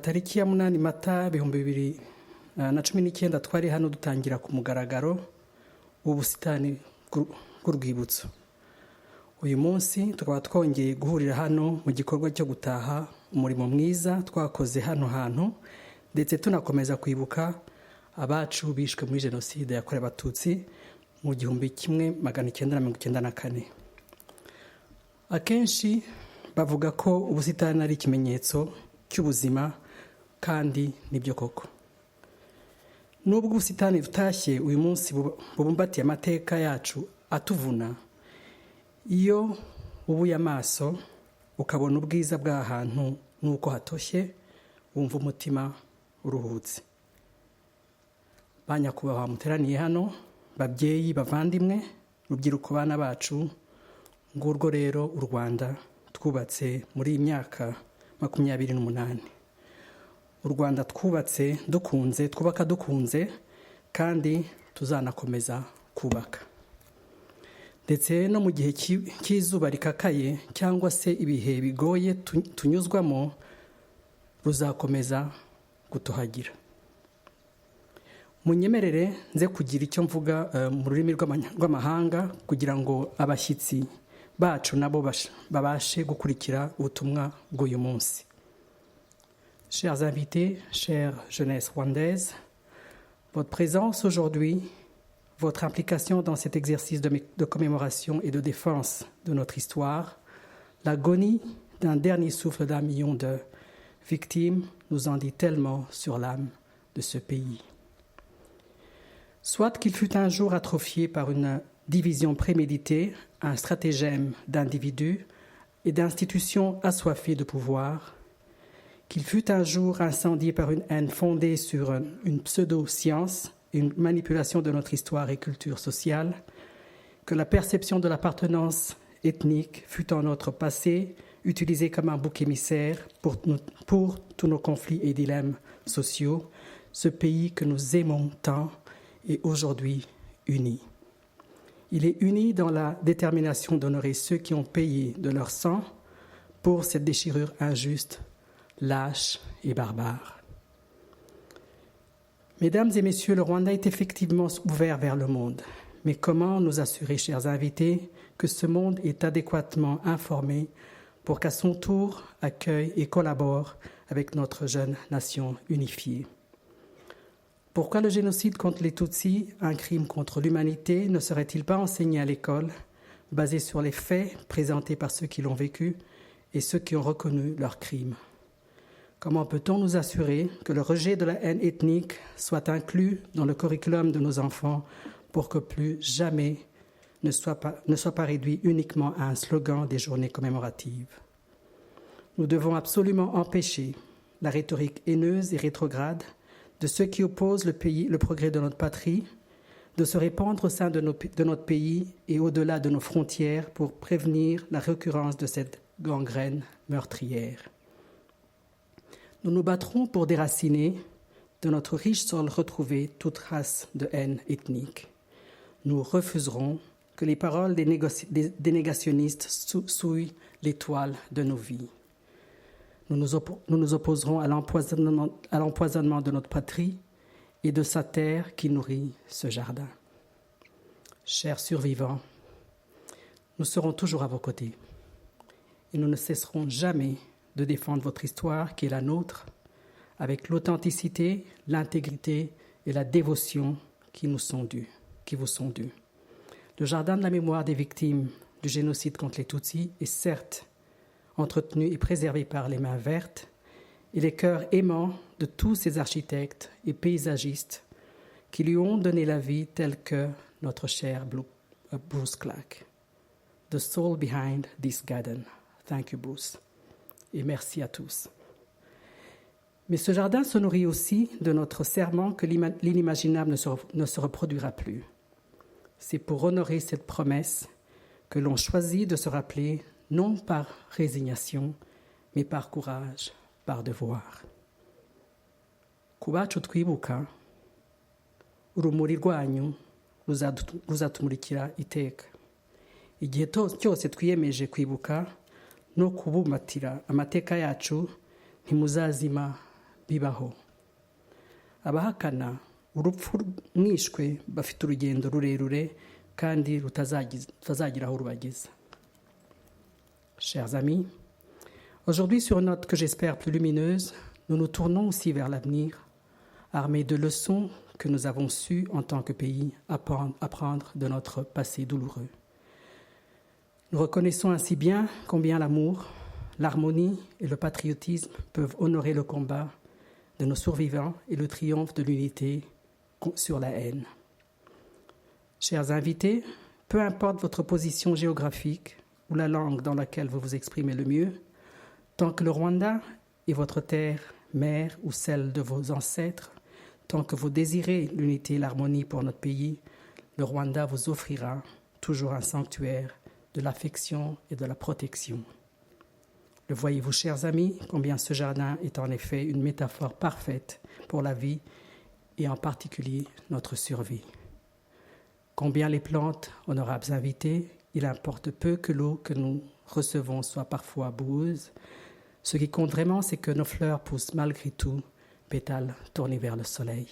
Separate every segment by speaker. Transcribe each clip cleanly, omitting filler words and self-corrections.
Speaker 1: Tariki ya 8 Mata 2019 twari hano dutangira ku mugaragaro ubusitani bw'urwibutso. Uyu munsi tukaba twongeye guhurira hano mu gikorwa cyo gutaha umurimo mwiza twakoze hano hantu, ndetse tunakomeza kwibuka abacu bishwe muri Jenoside yakorewe Abatutsi mu 1994. Akenshi bavuga ko ubusitani ari ikimenyetso cy'ubuzima, kandi nibyo koko. Nubwo ubusitani butashye uyu munsi bubumbatiye amateka yacu atuvuna, iyo ubuye amaso ukabona ubwiza bw'ahantu nuko hatoshye, wumva umutima uruhutse. Banyakubahwa muteraniye hano, babyeyi, bavandimwe, rubyiruko, bana bacu, ngurwo rero u Rwanda twubatse muri iyi myaka 28. U Rwanda twubatse dukunze, twubaka dukunze, kandi tuzanakomeza kubaka. Ndetse no mu gihe cy'izuba rikakaye cyangwa se ibihe bigoye tunyuzwamo, ruzakomeza gutuhagira. Munyemerere nze kugira icyo mvuga mu rurimi rw'amahanga kugira ngo abashyitsi bacu nabo babashe gukurikira ubutumwa bw'uyu munsi. Chers invités, chère jeunesse rwandaise, votre présence aujourd'hui, votre implication dans cet exercice de commémoration et de défense de notre histoire, l'agonie d'un dernier souffle d'1 million de victimes nous en dit tellement sur l'âme de ce pays. Soit qu'il fut un jour atrophié par une division préméditée, un stratagème d'individus et d'institutions assoiffées de pouvoir, qu'il fut un jour incendié par une haine fondée sur une pseudo-science et une manipulation de notre histoire et culture sociale, que la perception de l'appartenance ethnique fut en notre passé utilisée comme un bouc émissaire pour tous nos conflits et dilemmes sociaux, ce pays que nous aimons tant est aujourd'hui uni. Il est uni dans la détermination d'honorer ceux qui ont payé de leur sang pour cette déchirure injuste, lâche et barbare. Mesdames et messieurs, le Rwanda est effectivement ouvert vers le monde. Mais comment nous assurer, chers invités, que ce monde est adéquatement informé pour qu'à son tour accueille et collabore avec notre jeune nation unifiée? Pourquoi le génocide contre les Tutsis, un crime contre l'humanité, ne serait-il pas enseigné à l'école, basé sur les faits présentés par ceux qui l'ont vécu et ceux qui ont reconnu leurs crimes? Comment peut-on nous assurer que le rejet de la haine ethnique soit inclus dans le curriculum de nos enfants pour que plus jamais ne soit pas réduit uniquement à un slogan des journées commémoratives? Nous devons absolument empêcher la rhétorique haineuse et rétrograde de ceux qui opposent le progrès de notre patrie, de se répandre au sein de notre pays et au-delà de nos frontières pour prévenir la réoccurrence de cette gangrène meurtrière. Nous nous battrons pour déraciner de notre riche sol retrouvé toute trace de haine ethnique. Nous refuserons que les paroles des négationnistes souillent l'étoile de nos vies. Nous nous opposerons à l'empoisonnement de notre patrie et de sa terre qui nourrit ce jardin. Chers survivants, nous serons toujours à vos côtés et nous ne cesserons jamais de défendre votre histoire qui est la nôtre avec l'authenticité, l'intégrité et la dévotion qui vous sont dues. Le jardin de la mémoire des victimes du génocide contre les Tutsis est certes entretenu et préservé par les mains vertes et les cœurs aimants de tous ces architectes et paysagistes qui lui ont donné la vie, tel que notre cher Bruce Clark. The soul behind this garden. Thank you, Bruce. Et merci à tous. Mais ce jardin se nourrit aussi de notre serment que l'inimaginable ne se reproduira plus. C'est pour honorer cette promesse que l'on choisit de se rappeler non par résignation, mais par courage, par devoir. Kubacu twibuka, urumuri rwanyu ruzatumurikira iteka. Igihe cyose twiyemeje kwibuka, no kubumbatira amateka yacu ntimuzazima bibaho. Abahakana urupfu mwishwe bafite urugendo rurerure kandi rutazagira aho rubageza. Chers amis, aujourd'hui sur une note que j'espère plus lumineuse, nous nous tournons aussi vers l'avenir, armés de leçons que nous avons su en tant que pays apprendre de notre passé douloureux. Nous reconnaissons ainsi bien combien l'amour, l'harmonie et le patriotisme peuvent honorer le combat de nos survivants et le triomphe de l'unité sur la haine. Chers invités, peu importe votre position géographique ou la langue dans laquelle vous vous exprimez le mieux, tant que le Rwanda est votre terre, mère ou celle de vos ancêtres, tant que vous désirez l'unité et l'harmonie pour notre pays, le Rwanda vous offrira toujours un sanctuaire de l'affection et de la protection. Le voyez-vous, chers amis, combien ce jardin est en effet une métaphore parfaite pour la vie et en particulier notre survie. Combien les plantes, honorables invités, il importe peu que l'eau que nous recevons soit parfois boueuse. Ce qui compte vraiment, c'est que nos fleurs poussent malgré tout, pétales tournés vers le soleil.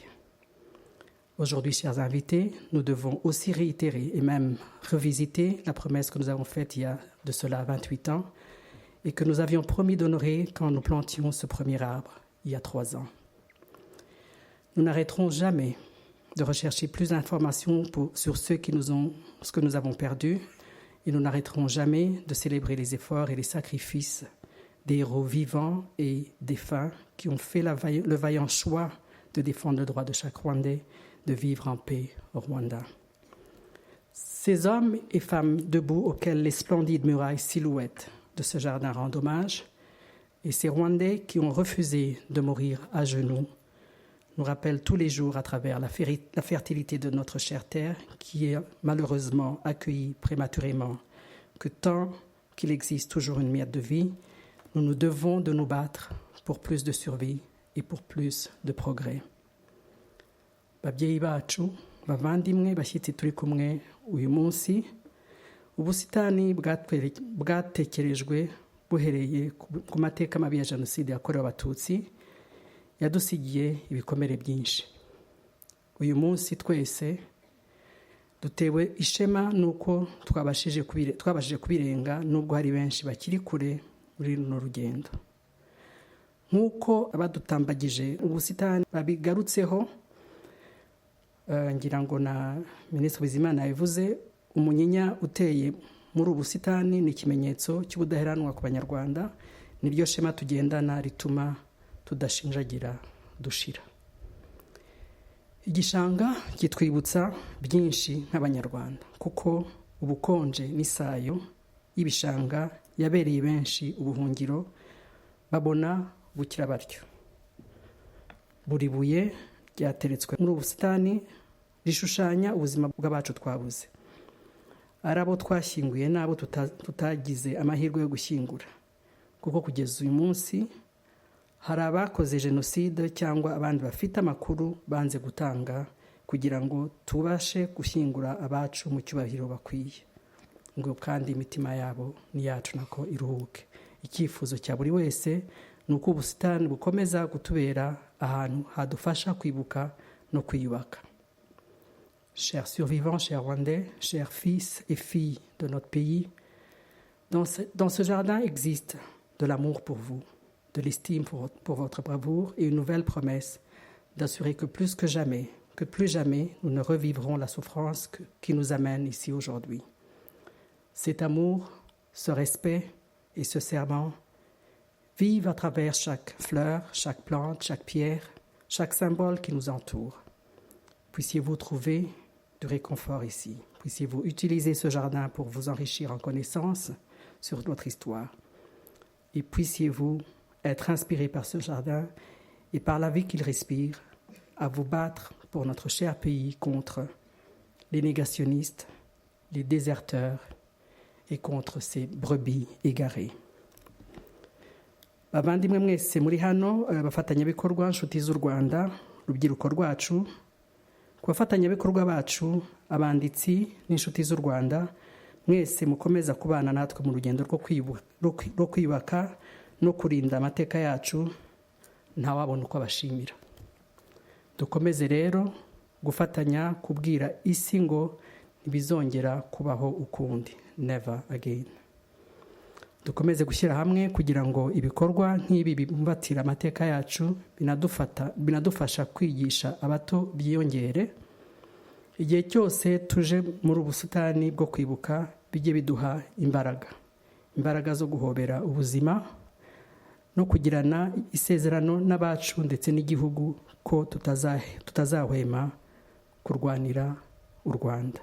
Speaker 1: Aujourd'hui, chers invités, nous devons aussi réitérer et même revisiter la promesse que nous avons faite il y a de cela 28 ans et que nous avions promis d'honorer quand nous plantions ce premier arbre il y a 3 ans. Nous n'arrêterons jamais de rechercher plus d'informations sur ce que nous avons perdu et nous n'arrêterons jamais de célébrer les efforts et les sacrifices des héros vivants et défunts qui ont fait le vaillant choix de défendre le droit de chaque Rwandais de vivre en paix au Rwanda. Ces hommes et femmes debout auxquels les splendides murailles silhouettes de ce jardin rendent hommage, et ces Rwandais qui ont refusé de mourir à genoux, nous rappellent tous les jours à travers la fertilité de notre chère terre, qui est malheureusement accueillie prématurément, que tant qu'il existe toujours une miette de vie, nous nous devons de nous battre pour plus de survie et pour plus de progrès. Babyeyi bacu, bavandimwe, bashyitsi turi kumwe uyu munsi, ubusitani bwatekerejwe buhereye ku mateka mabi ya Jenoside yakorewe Abatutsi yadusigiye ibikomere byinshi. Uyu munsi twese dutewe ishema nuko twabashije kubirenga nubwo hari benshi bakiri kure muri runo rugendo. Nk'uko abadutambagije ubusitani babigarutseho, ngira ngo na Minisitiri Bizimana yabivuze, umunyinya uteye muri ubusitani ni ikimenyetso cy'ubudaheranwa ku Banyarwanda, niryo shema tugendana rituma tudashinjagira dushira. Igishanga kitwibutsa byinshi nk'Abanyarwanda kuko ubukonje n'isayo y'ibishanga yabereye benshi ubuhungiro babona bukira batyo. Buri buye ryateretswe muri ubusitani rishushanya ubuzima bw'abacu twabuze, ari abo twashyinguye n'abo tutagize amahirwe yo gushyingura, kuko kugeza uyu munsi hari abakoze Jenoside cyangwa abandi bafite amakuru banze gutanga kugira ngo tubashe gushyingura abacu mu cyubahiro bakwiye, ngo kandi imitima yabo n'iyacu nako iruhuke. Icyifuzo cya buri wese ni uko ubusitani bukomeza kutubera ahantu hadufasha kwibuka no kwiyubaka. Chers survivants, chers Rwandais, chers fils et filles de notre pays, dans ce jardin existe de l'amour pour vous, de l'estime pour votre bravoure et une nouvelle promesse d'assurer que plus jamais, nous ne revivrons la souffrance qui nous amène ici aujourd'hui. Cet amour, ce respect et ce serment vivent à travers chaque fleur, chaque plante, chaque pierre, chaque symbole qui nous entoure. Puissiez-vous trouver du réconfort ici. Puissiez-vous utiliser ce jardin pour vous enrichir en connaissances sur notre histoire. Et puissiez-vous être inspiré par ce jardin et par la vie qu'il respire, à vous battre pour notre cher pays contre les négationnistes, les déserteurs et contre ces brebis égarées. Bavandimwe mwese muri hano, abafatanyabikorwa, inshuti z'u Rwanda, urubyiruko rwacu, ku bafatanyabikorwa bacu, abanditsi n'inshuti z'u Rwanda, mwese mukomeza kubana natwe mu rugendo rwo kwiyubaka no kurinda amateka yacu, ntawabona uko abashimira. Dukomeze rero gufatanya kubwira isi ngo ntibizongera kubaho ukundi, never again. Dukomeze gushyira hamwe kugira ngo ibikorwa nk'ibi bibumbatira amateka yacu binadufasha kwigisha abato byiyongere. Igihe cyose tuje muri ubusitani bwo kwibuka bijye biduha imbaraga zo guhobera ubuzima no kugirana isezerano n'abacu ndetse n'igihugu ko tutazahwema kurwanira u Rwanda.